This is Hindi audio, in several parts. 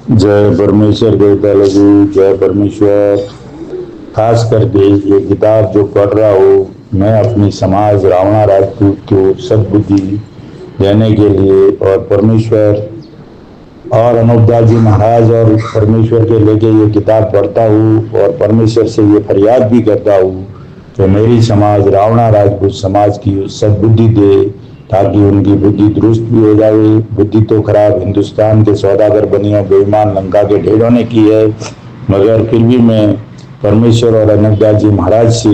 जय परमेश्वर देवता लघु, जय परमेश्वर। खास करके ये किताब जो पढ़ रहा हूँ मैं अपनी समाज रावणा राजपूत को सद्बुद्धि देने के लिए और परमेश्वर और अनूपदास जी महाराज और परमेश्वर के लेके ये किताब पढ़ता हूँ और परमेश्वर से ये फरियाद भी करता हूँ कि मेरी समाज रावणा राजपूत समाज की सद्बुद्धि दे, ताकि उनकी बुद्धि दुरुस्त भी हो जाए। बुद्धि तो खराब हिंदुस्तान के सौदागर बनियों बेईमान लंका के ढेरों ने की है, मगर फिर भी मैं परमेश्वर और अनूपदास जी महाराज से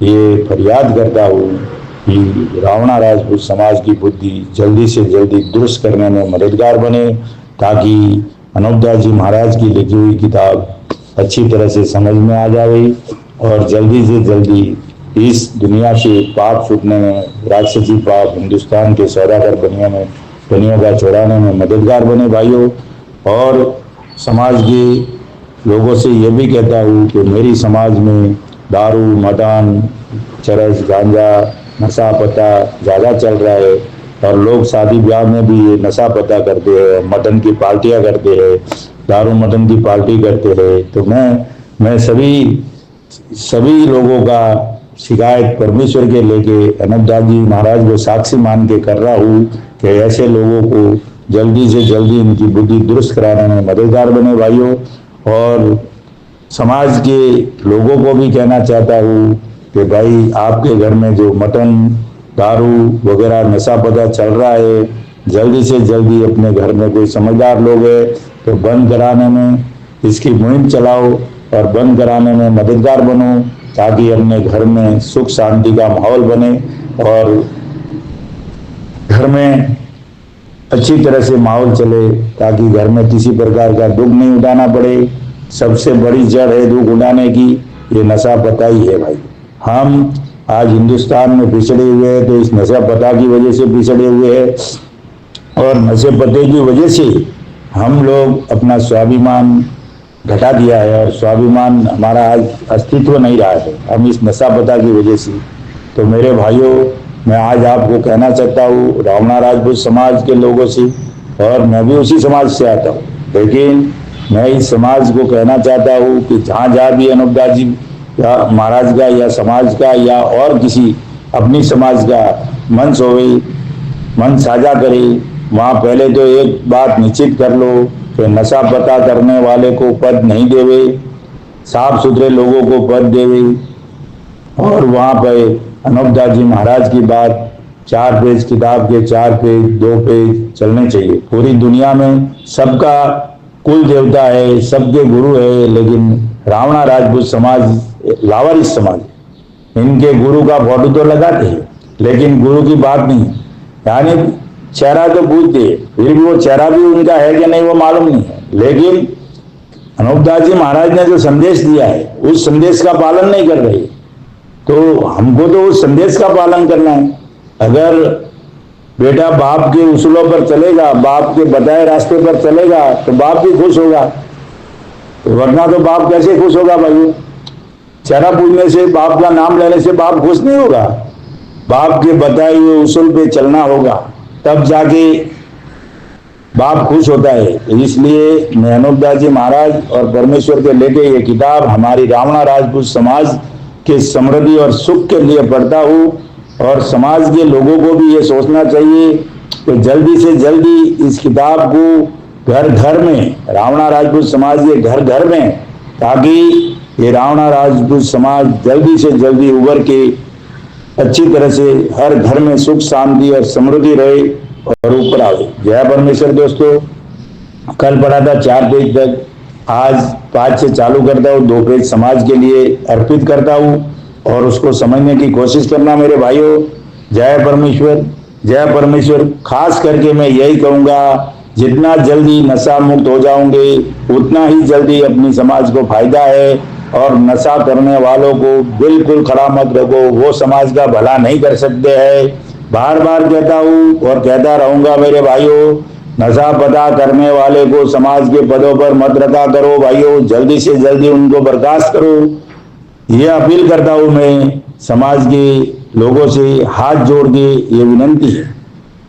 ये फरियाद करता हूँ कि रावणा राजपूत समाज की बुद्धि जल्दी से जल्दी दुरुस्त करने में मददगार बने, ताकि अनूपदास जी महाराज की लिखी हुई किताब अच्छी तरह से समझ में आ जाए और जल्दी से जल्दी इस दुनिया से पाप छूटने में, राक्षसी पाप हिंदुस्तान के सौदागर बनियों का छुड़ाने में मददगार बने भाइयों। और समाज के लोगों से ये भी कहता हूँ कि मेरी समाज में दारू, मदान, चरस, गांजा, नशा पता ज़्यादा चल रहा है और लोग शादी ब्याह में भी ये नशा पता करते हैं, मटन की पार्टियां करते हैं, दारू मटन की पार्टी करते हैं। तो मैं सभी लोगों का शिकायत परमेश्वर के लेके अनूपदास जी महाराज को साक्षी मान के कर रहा हूँ कि ऐसे लोगों को जल्दी से जल्दी इनकी बुद्धि दुरुस्त कराने में मददगार बने भाइयों। और समाज के लोगों को भी कहना चाहता हूँ कि भाई आपके घर में जो मटन, दारू वगैरह नशा पता चल रहा है, जल्दी से जल्दी अपने घर में कोई समझदार लोग है तो बंद कराने में इसकी मुहिम चलाओ और बंद कराने में मददगार बनो, ताकि अपने घर में सुख शांति का माहौल बने और घर में अच्छी तरह से माहौल चले, ताकि घर में किसी प्रकार का दुख नहीं उठाना पड़े। सबसे बड़ी जड़ है दुख उठाने की, ये नशा पता ही है भाई। हम आज हिंदुस्तान में पिछड़े हुए हैं तो इस नशा पता की वजह से पिछड़े हुए हैं और नशे पते की वजह से हम लोग अपना स्वाभिमान घटा दिया है और स्वाभिमान हमारा आज अस्तित्व नहीं रहा है, हम इस नशा पता की वजह से। तो मेरे भाइयों, मैं आज आपको कहना चाहता हूँ रावणा राजपूत समाज के लोगों से, और मैं भी उसी समाज से आता हूँ, लेकिन मैं इस समाज को कहना चाहता हूँ कि जहाँ जहाँ भी अनूपदास जी या महाराज का या समाज का या और किसी अपनी समाज का मंच होवे, मन साझा करे, वहाँ पहले तो एक बात निश्चित कर लो कि नशा पता करने वाले को पद नहीं देवे, साफ सुथरे लोगों को पद देवे। और वहाँ पे अनूपदास जी महाराज की बात 4 पेज किताब के 4 पेज 2 पेज चलने चाहिए। पूरी दुनिया में सबका कुल देवता है, सबके गुरु है, लेकिन रावणा राजपूत समाज लावारिस समाज, इनके गुरु का फोटो तो लगाते हैं लेकिन गुरु की बात नहीं, यानी चेहरा तो पूछते हैं, फिर भी वो चेहरा भी उनका है कि नहीं वो मालूम नहीं है। लेकिन अनूपदास जी महाराज ने जो संदेश दिया है उस संदेश का पालन नहीं कर रहे, तो हमको तो उस संदेश का पालन करना है। अगर बेटा बाप के उसूलों पर चलेगा, बाप के बताए रास्ते पर चलेगा तो बाप भी खुश होगा, वरना तो बाप कैसे खुश होगा भाई? चेहरा पूजने से, बाप का नाम लेने से बाप खुश नहीं होगा, बाप के बताए हुए उसूल पे चलना होगा, तब जाके बाप खुश होता है। इसलिए मैं अनूपदास जी महाराज और परमेश्वर के लेके ये किताब हमारी रावणा राजपूत समाज के समृद्धि और सुख के लिए पढ़ता हूँ, और समाज के लोगों को भी ये सोचना चाहिए कि जल्दी से जल्दी इस किताब को घर घर में, रावणा राजपूत समाज के घर घर में, ताकि ये रावणा राजपूत समाज जल्दी से जल्दी उभर के अच्छी तरह से हर घर में सुख शांति और समृद्धि रहे और ऊपर आवे। जय परमेश्वर दोस्तों। कल पढ़ा था 4 पेज तक, आज 5 से चालू करता हूँ, 2 पेज समाज के लिए अर्पित करता हूँ और उसको समझने की कोशिश करना मेरे भाइयों। जय परमेश्वर, जय परमेश्वर। खास करके मैं यही कहूँगा, जितना जल्दी नशा मुक्त हो जाओगे उतना ही जल्दी अपनी समाज को फायदा है, और नशा करने वालों को बिल्कुल खड़ा मत रखो, वो समाज का भला नहीं कर सकते हैं। बार बार कहता हूँ और कहता रहूंगा मेरे भाइयों, नशा पता करने वाले को समाज के पदों पर मत रखा करो भाइयों, जल्दी से जल्दी उनको बर्खास्त करो। ये अपील करता हूँ मैं समाज के लोगों से, हाथ जोड़ के ये विनंती है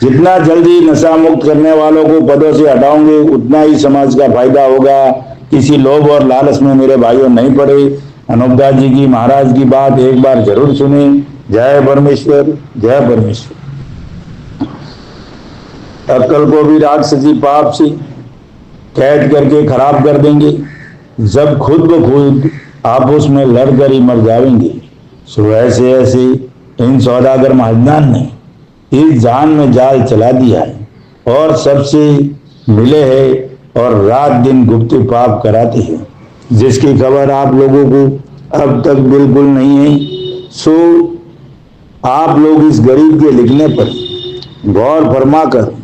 जितना जल्दी नशा मुक्त करने वालों को पदों से हटाओगे उतना ही समाज का फायदा होगा। किसी लोभ और लालच में मेरे भाइयों नहीं पड़े। अनूपदास जी की महाराज की बात एक बार जरूर सुने। जय परमेश्वर, जय परमेश्वर। अक्ल को भी राक्षसी पाप से कैद करके खराब कर देंगे। जब खुद ब खुद आपस में लड़कर ही मर जाएंगे। सो ऐसे ऐसे इन सौदागर महाजनान ने इस जान में जाल चला दिया है और सबसे मिले हैं और रात दिन गुप्त पाप कराते हैं, जिसकी खबर आप लोगों को अब तक बिल्कुल नहीं है। सो आप लोग इस गरीब के लिखने पर गौर फरमाकर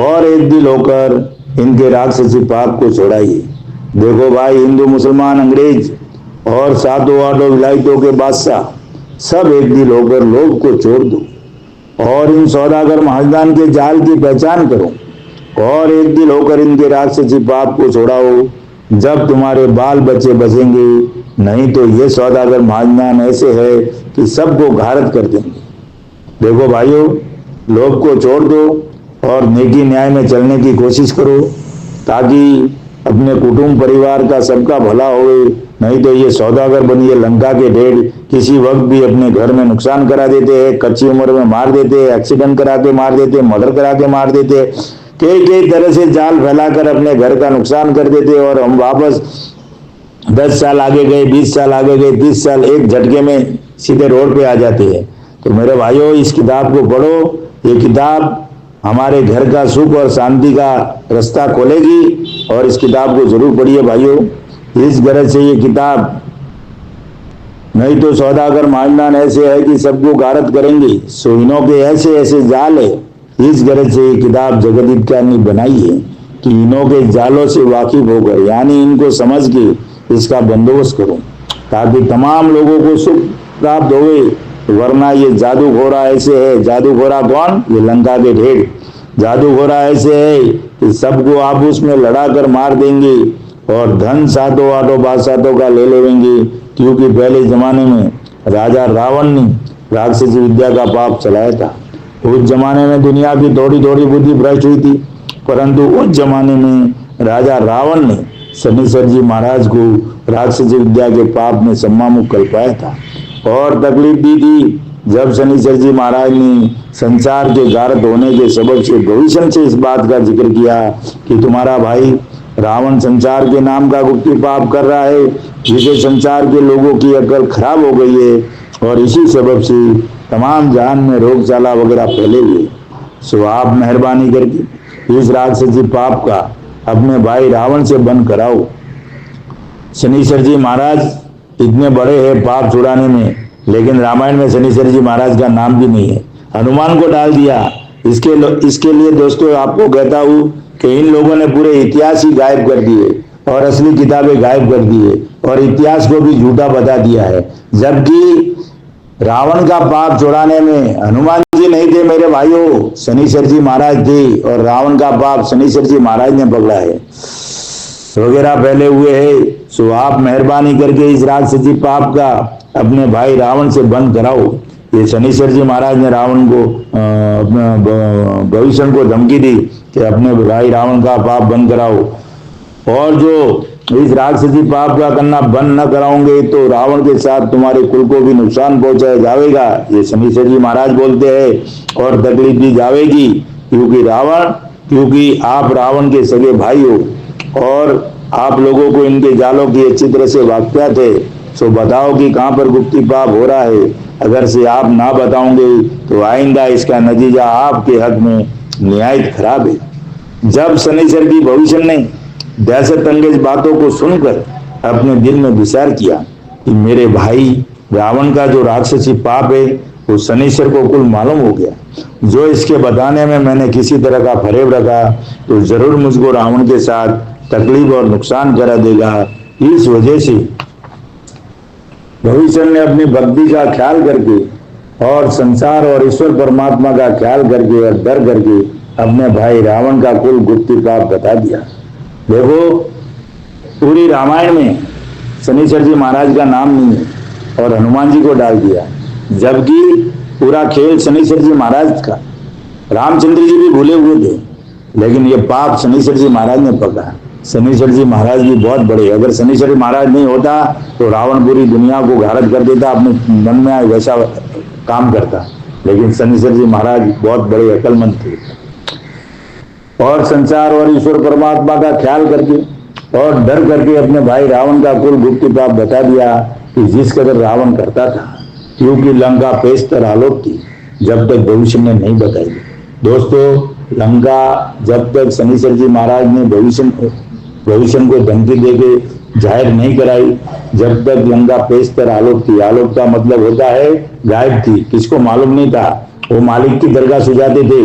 और एक दिल होकर इनके राक्षसी पाप को छोड़ाइए। देखो भाई, हिंदू मुसलमान अंग्रेज और सातों आठों विलायतों के बादशाह सब एक दिल होकर लोभ को छोड़ दो और इन सौदागर महाजनान के जाल की पहचान करो और एक दिल होकर इनके राक्षसी पाप को छोड़ाओ। जब तुम्हारे बाल बच्चे बचेंगे, नहीं तो ये सौदागर महाजनान ऐसे है कि सबको घारत कर देंगे। देखो भाइयों, लोभ को छोड़ दो और नेकी न्याय में चलने की कोशिश करो ताकि अपने कुटुंब परिवार का सबका भला होए। नहीं तो ये सौदागर बनिए लंका के ढेर किसी वक्त भी अपने घर में नुकसान करा देते हैं, कच्ची उम्र में मार देते हैं, एक्सीडेंट करा के मार देते हैं, मर्डर करा के मार देते हैं, कई तरह से जाल फैलाकर अपने घर का नुकसान कर देते हैं। और हम वापस 10 साल आगे गए, 20 साल आगे गए, 30 साल एक झटके में सीधे रोड पे आ जाते हैं। तो मेरे भाइयों, इस किताब को पढ़ो। ये किताब हमारे घर का सुख और शांति का रास्ता खोलेगी और इस किताब को जरूर पढ़िए भाइयों। इस गरज से ये किताब, नहीं तो सौदागर महाजनान ऐसे है कि सबको गारत करेंगे। सोइनों के ऐसे ऐसे जाल है। इस गरज से ये किताब जगत हित ने बनाई है कि इनों के जालों से वाकिफ होकर, यानी इनको समझ के इसका बंदोबस्त करो ताकि तमाम लोगों को सुख प्राप्त होवे। वरना ये जादूखोरा ऐसे है। जादूखोरा कौन? ये लंका के ढेर। जादूखोरा ऐसे है कि सबको आपस में लड़ा कर मार देंगे और धन सातों आठों बादशाहों का ले लेंगे। क्योंकि पहले जमाने में राजा रावण ने राक्षसी विद्या का पाप चलाया था। उस जमाने में दुनिया की थोड़ी थोड़ी बुद्धि भ्रष्ट हुई थी, परंतु उस जमाने में राजा रावण ने शनिश्चर जी महाराज को राक्षसी विद्या के पाप में सम्मामुख कल्पाया था और तकलीफ दी थी। जब शनिश्चर जी महाराज ने संसार के गारत होने के सबब से भविष्य से इस बात का जिक्र किया कि तुम्हारा भाई रावण संसार के नाम का गुप्ती पाप कर रहा है, जिससे संसार के लोगों की अकल खराब हो गई है और इसी सबब से तमाम जहान में रोगचाला वगैरह फैले हुए। सो आप मेहरबानी करके इस राक्षसी पाप का अपने भाई रावण से बंद कराओ। शनिश्चर जी महाराज इतने बड़े हैं पाप छुड़ाने में, लेकिन रामायण में शनिश्चर जी महाराज का नाम भी नहीं है। हनुमान को डाल दिया। इसके लिए दोस्तों आपको कहता हूँ कि इन लोगों ने पूरे इतिहास ही गायब कर दिए और असली किताबें गायब कर दिए और इतिहास को भी झूठा बता दिया है। जबकि रावण का पाप छुड़ाने में हनुमान जी नहीं थे मेरे भाइयों, शनिश्चर जी महाराज थे और रावण का पाप शनिश्चर जी महाराज ने पकड़ा है वगैरह फैले हुए हैं। सो आप मेहरबानी करके इस राक्षसी पाप का अपने भाई रावण से बंद कराओ। ये शनिश्चर जी महाराज ने रावण को भविष्य को धमकी दी कि अपने भाई रावण का पाप बंद कराओ और जो इस राक्षसी पाप का करना बंद न कराओगे तो रावण के साथ तुम्हारे कुल को भी नुकसान पहुंचाया जाएगा, ये शनिश्चर जी महाराज बोलते हैं और तकलीफ दी जाएगी। क्योंकि आप रावण के सगे भाई हो और आप लोगों को इनके जालों की अच्छी तरह से वाकियात है। सो बताओ कि कहाँ पर गुप्ती पाप हो रहा है। अगर से आप ना बताओगे तो आइंदा इसका नतीजा आपके हक में निहायत खराब है। जब शनिश्चर की भविष्य ने दहशत अंगेज बातों को सुनकर अपने दिल में विचार किया कि मेरे भाई रावण का जो राक्षसी पाप है वो शनिश्चर को कुल मालूम हो गया। जो इसके बताने में मैंने किसी तरह का फरेब रखा तो जरूर मुझको रावण के साथ तकलीफ और नुकसान करा देगा। इस वजह से भविष्य ने अपनी भक्ति का ख्याल करके और संसार और ईश्वर परमात्मा का ख्याल करके और डर करके अपने भाई रावण का कुल गुप्ती पाप बता दिया। देखो पूरी रामायण में शनिश्चर जी महाराज का नाम नहीं है और हनुमान जी को डाल दिया, जबकि पूरा खेल शनिश्चर जी महाराज का रामचंद्र जी भी भूले हुए थे, लेकिन ये पाप शनिश्चर जी महाराज ने पकड़ा। शनिश्चर जी महाराज भी बहुत बड़े, अगर शनिश्चर जी महाराज नहीं होता तो रावण पूरी दुनिया को घारत कर देता, अपने मन में वैसा काम करता। लेकिन शनिश्चर जी महाराज बहुत बड़े अक्लमंद थे, और संसार और ईश्वर परमात्मा का ख्याल करके और डर करके अपने भाई रावण का कुल गुप्त पाप बता दिया कि जिस कदर रावण करता था, क्योंकि लंका पेशतर आलोक थी जब तक भविष्य ने नहीं बताई। दोस्तों, लंका जब तक शनिश्चर जी महाराज ने भविष्य को धमकी देके जाहिर नहीं कराई, जब तक लंका पेशतर आलोक थी। आलोक का मतलब होता है गायब थी, किसको मालूम नहीं था। वो मालिक की दरगाह सुझाते थे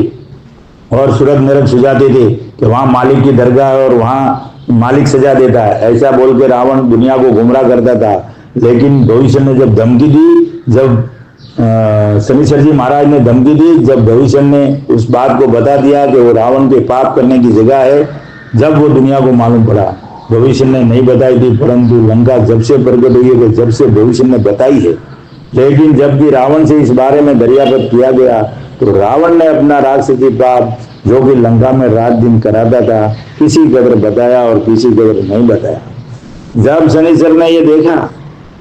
और सूरज नरक सुझाते थे कि वहां मालिक की दरगाह है और वहां मालिक सजा देता है, ऐसा बोल के रावण दुनिया को गुमराह करता था। लेकिन भविष्य ने जब धमकी दी, जब शनिश्चर जी महाराज ने धमकी दी, जब भविष्य ने उस बात को बता दिया कि वो रावण के पाप करने की जगह है, जब वो दुनिया को मालूम पड़ा। भविष्य ने नहीं बताई थी, परंतु लंका जब से प्रकट हुई है, जब से भविष्य ने बताई है। लेकिन जब भी रावण से इस बारे में दरियापत किया गया, तो रावण ने अपना राक्षसी पाप जो कि लंका में रात दिन कराता था, किसी कदर बताया और किसी कदर नहीं बताया। जब शनिश्चर ने यह देखा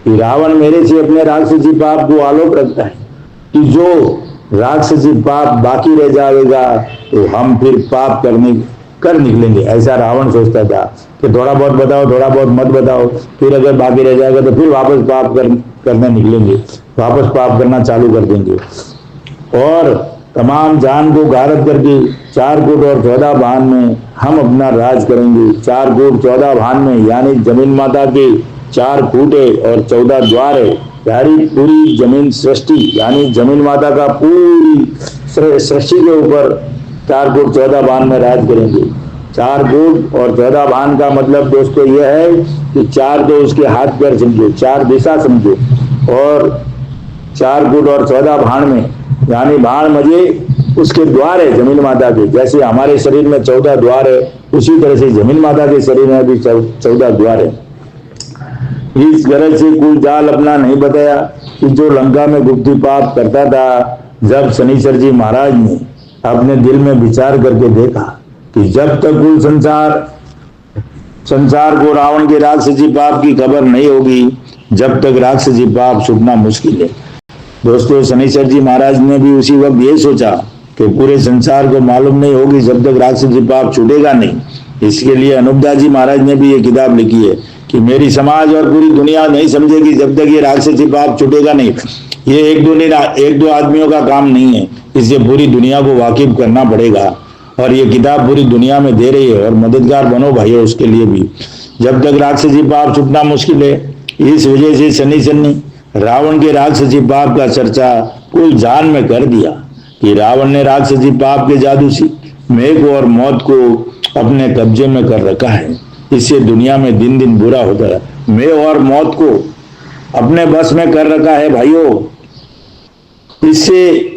कि रावण मेरे से अपने राक्षसी पाप को आलोक रखता है, कि जो राक्षसी पाप बाकी रह जाएगा तो हम फिर पाप कर निकलेंगे, ऐसा रावण सोचता था कि थोड़ा बहुत बताओ, थोड़ा बहुत मत बताओ, फिर अगर बाकी रह जाएगा तो फिर वापस पाप करने निकलेंगे, वापस पाप करना चालू कर देंगे। और तमाम जान को गारत करके 4 फुट और 14 भान में हम अपना राज करेंगे। 4 फुट 14 भान में, यानी जमीन माता के 4 फूटे और 14 द्वार है, यानी पूरी जमीन सृष्टि, यानी जमीन माता का पूरी सृष्टि के ऊपर 4 फुट 14 भान में राज करेंगे। 4 फुट और 14 भान का मतलब दोस्तों यह है कि 4 तो उसके हाथ पैर समझो, 4 दिशा समझो, और 4 फुट और 14 भान में, यानी भाण मजे उसके द्वार है जमीन माता के। जैसे हमारे शरीर में 14 द्वार है, उसी तरह से जमीन माता के शरीर में भी 14 द्वार है। इस गरज से कुल जाल अपना नहीं बताया कि जो लंका में गुप्ती पाप करता था। जब शनिश्चर जी महाराज ने अपने दिल में विचार करके देखा कि जब तक कुल संसार को रावण के राक्षसी पाप की खबर नहीं होगी, जब तक राक्षसी पाप छूटना मुश्किल है। दोस्तों, शनिश्चर जी महाराज ने भी उसी वक्त ये सोचा कि पूरे संसार को मालूम नहीं होगी जब तक राक्षसी पाप छूटेगा नहीं। इसके लिए अनूपदास जी महाराज ने भी ये किताब लिखी है कि मेरी समाज और पूरी दुनिया नहीं समझेगी जब तक ये राक्षसी पाप छूटेगा नहीं। ये एक दो आदमियों का काम नहीं है, इससे पूरी दुनिया को वाकिफ करना पड़ेगा। और ये किताब पूरी दुनिया में दे रही है, और मददगार बनो भाइयों उसके लिए भी। जब तक राक्षसी पाप छूटना मुश्किल है, इस वजह से शनिश्चर ने रावण के राक्षसी पाप का चर्चा कुल जान में कर दिया कि रावण ने राक्षसी पाप के जादू से मेघ और मौत को अपने कब्जे में कर रखा है। इससे दुनिया में दिन दिन बुरा होता है। मेघ और मौत को अपने बस में कर रखा है भाइयों, इससे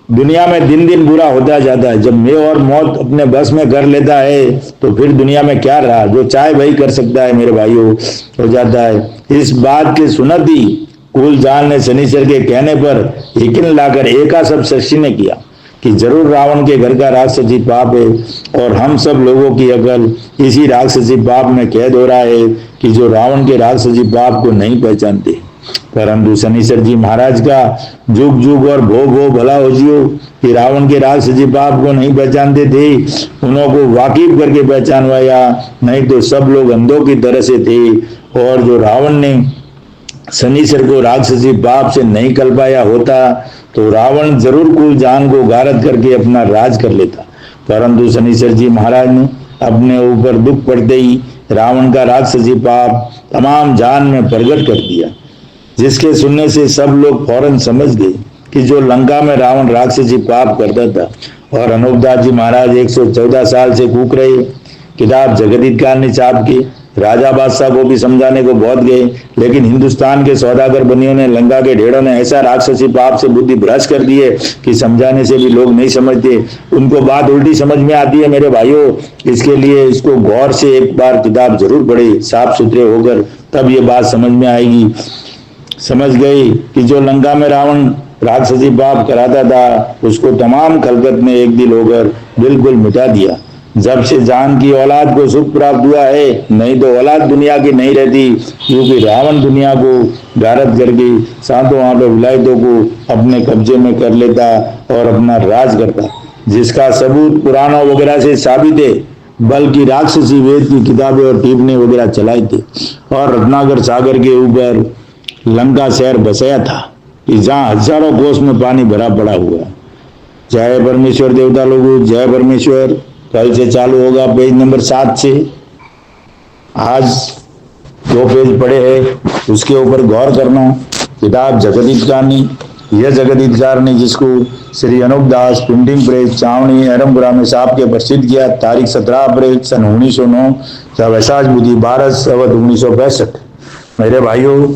दुनिया में दिन दिन बुरा होता जाता है। जब मेघ और मौत अपने बस में कर लेता है तो फिर दुनिया में क्या रहा, जो चाहे वही कर सकता है मेरे भाइयों, हो जाता है। इस बात के सुनत ही कुल जान ने शनिश्चर के कहने पर यकीन लाकर एका सब सृष्टि ने किया कि जरूर रावण के घर का राक्षसी पाप है, और हम सब लोगों की अकल इसी राक्षसी पाप में कैद हो रहा है कि जो रावण के राक्षसी पाप को नहीं पहचानते। परंतु शनिश्चर जी महाराज का जुग जुग और भो भो भला हो जियो कि रावण के राक्षसी पाप को नहीं पहचानते थे, उन्हों को वाकिफ करके पहचानवाया, नहीं तो सब लोग अंधों की तरह से थे। और जो रावण ने शनिश्चर को राक्षसी पाप से नहीं कल पाया होता तो रावण जरूर कुल जान को गारत करके अपना राज कर लेता। परंतु शनिश्चर जी महाराज ने अपने ऊपर दुख पड़ते ही रावण का राक्षसी पाप तमाम जान में प्रकट कर दिया, जिसके सुनने से सब लोग फौरन समझ गए कि जो लंका में रावण राक्षसी पाप करता था। और अनूपदास जी महाराज 114 साल से कूक रहे, किताब जगदीत काल ने छाप के राजा बादशाह को भी समझाने को बहुत गए, लेकिन हिंदुस्तान के सौदागर बनियों ने, लंका के ढेरों ने ऐसा राक्षसी पाप से बुद्धि भ्रष्ट कर दी है कि समझाने से भी लोग नहीं समझते, उनको बात उल्टी समझ में आती है मेरे भाइयों। इसके लिए इसको गौर से एक बार किताब जरूर पढ़े साफ सुथरे होकर, तब ये बात समझ में आएगी। समझ गए कि जो लंका में रावण राक्षसी पाप कराता था उसको तमाम खलकत ने एक दिल होकर बिल्कुल मिटा दिया। जब से जान की औलाद को सुख प्राप्त हुआ है, नहीं तो औलाद दुनिया की नहीं रहती, क्योंकि रावण दुनिया को गारत करके सातों आठों विलायतों को अपने कब्जे में कर लेता और अपना राज करता, जिसका सबूत पुराणों वगैरह से साबित है। बल्कि राक्षसी वेद की किताबें और टिप्पणी वगैरह चलाई थी और रत्नाकर सागर के ऊपर लंका शहर बसाया था कि जहाँ हजारों कोस में पानी भरा पड़ा हुआ। जय परमेश्वर देवता लोगों, जय परमेश्वर। कल से चालू होगा पेज नंबर 7 से। आज 2 पेज पड़े हैं, उसके ऊपर गौर करना। किताब जगत हितकारणी, यह जगत हितकारणी जिसको श्री अनूप दास प्रिंटिंग प्रेस चावनी अरमपुरा में साहब के प्रसिद्ध किया तारीख 17 अप्रैल सन 1909 वैसाख बुद्धि 12 संवत 1965। मेरे भाइयों,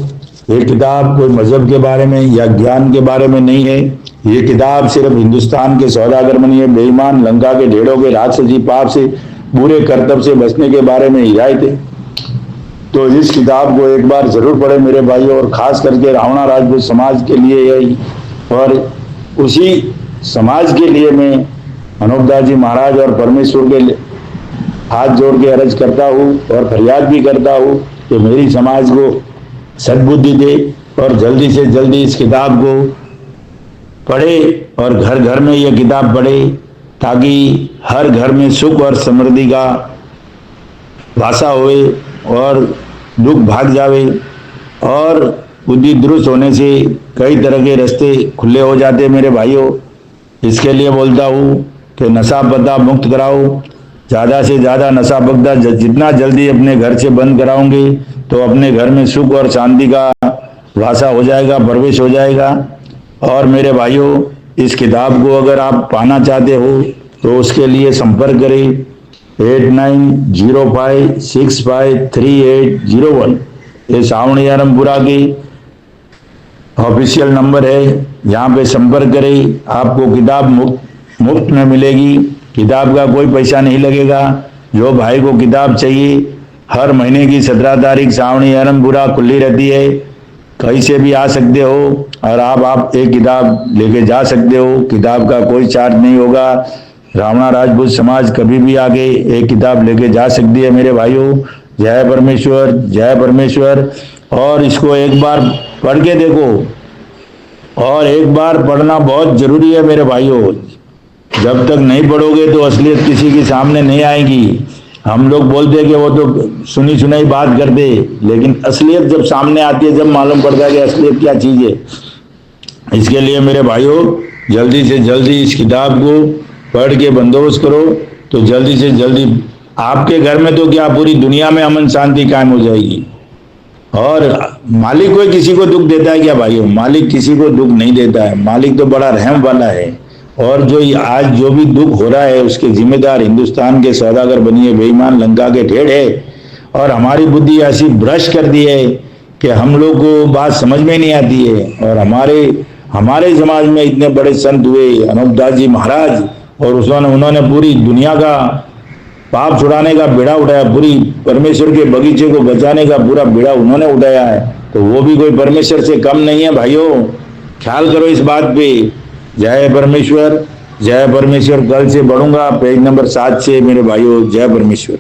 ये किताब कोई मजहब के बारे में या ज्ञान के बारे में नहीं है। ये किताब सिर्फ हिंदुस्तान के सौदागर बनी है, बेईमान लंका के ढेड़ों के राक्षसी पाप से बुरे कर्तव्य से बचने के बारे में हिदायत है। तो इस किताब को एक बार जरूर पढ़े मेरे भाइयों, और खास करके रावणा राजपूत समाज के लिए यही, और उसी समाज के लिए मैं अनूपदास जी महाराज और परमेश्वर के हाथ जोड़ के अर्ज करता हूँ और फरियाद भी करता हूँ कि मेरी समाज को सद्बुद्धि दे और जल्दी से जल्दी इस किताब को पढ़े और घर घर में यह किताब पढ़े, ताकि हर घर में सुख और समृद्धि का वासा होए और दुख भाग जावे, और बुद्धि दुरुस्त होने से कई तरह के रास्ते खुले हो जाते मेरे भाइयों। इसके लिए बोलता हूँ कि नशा पता मुक्त कराओ, ज़्यादा से ज़्यादा नशा पता जितना जल्दी अपने घर से बंद कराओगे तो अपने घर में सुख और शांति का वासा हो जाएगा, प्रवेश हो जाएगा। और मेरे भाइयों, इस किताब को अगर आप पाना चाहते हो तो उसके लिए संपर्क करें 8905653801। ये सावणी आरमपुरा की ऑफिशियल नंबर है, यहाँ पे संपर्क करें। आपको किताब मुफ्त में मिलेगी, किताब का कोई पैसा नहीं लगेगा। जो भाई को किताब चाहिए, हर महीने की 17 तारीख सावणी आरमपुरा खुली रहती है, कहीं से भी आ सकते हो और आप एक किताब लेके जा सकते हो। किताब का कोई चार्ज नहीं होगा। रावणा राजपूत समाज कभी भी आके एक किताब लेके जा सकती है मेरे भाइयों। जय परमेश्वर, जय परमेश्वर। और इसको एक बार पढ़ के देखो, और एक बार पढ़ना बहुत जरूरी है मेरे भाइयों। जब तक नहीं पढ़ोगे तो असलियत किसी के सामने नहीं आएगी। हम लोग बोलते हैं कि वो तो सुनी सुनाई बात करते, लेकिन असलियत जब सामने आती है, जब मालूम पड़ता है कि असलियत क्या चीज है। इसके लिए मेरे भाइयों, जल्दी से जल्दी इस किताब को पढ़ के बंदोबस्त करो, तो जल्दी से जल्दी आपके घर में तो क्या पूरी दुनिया में अमन शांति कायम हो जाएगी। और मालिक कोई किसी को दुख देता है क्या भाइयों? मालिक किसी को दुख नहीं देता है। मालिक तो बड़ा रहम वाला है। और जो आज जो भी दुख हो रहा है उसके जिम्मेदार हिंदुस्तान के सौदागर बनिए बेईमान लंका के ढेड़ है। और हमारी बुद्धि ऐसी भ्रष्ट कर दी है कि हम लोग को बात समझ में नहीं आती है। और हमारे समाज में इतने बड़े संत हुए अनूपदास जी महाराज, और उन्होंने पूरी दुनिया का पाप छुड़ाने का बीड़ा उठाया, पूरी परमेश्वर के बगीचे को बचाने का पूरा बीड़ा उन्होंने उठाया है। तो वो भी कोई परमेश्वर से कम नहीं है भाइयों। ख्याल करो इस बात पे। जय परमेश्वर, जय परमेश्वर। कल से बढ़ूंगा पेज नंबर 7 से मेरे भाइयों। जय परमेश्वर।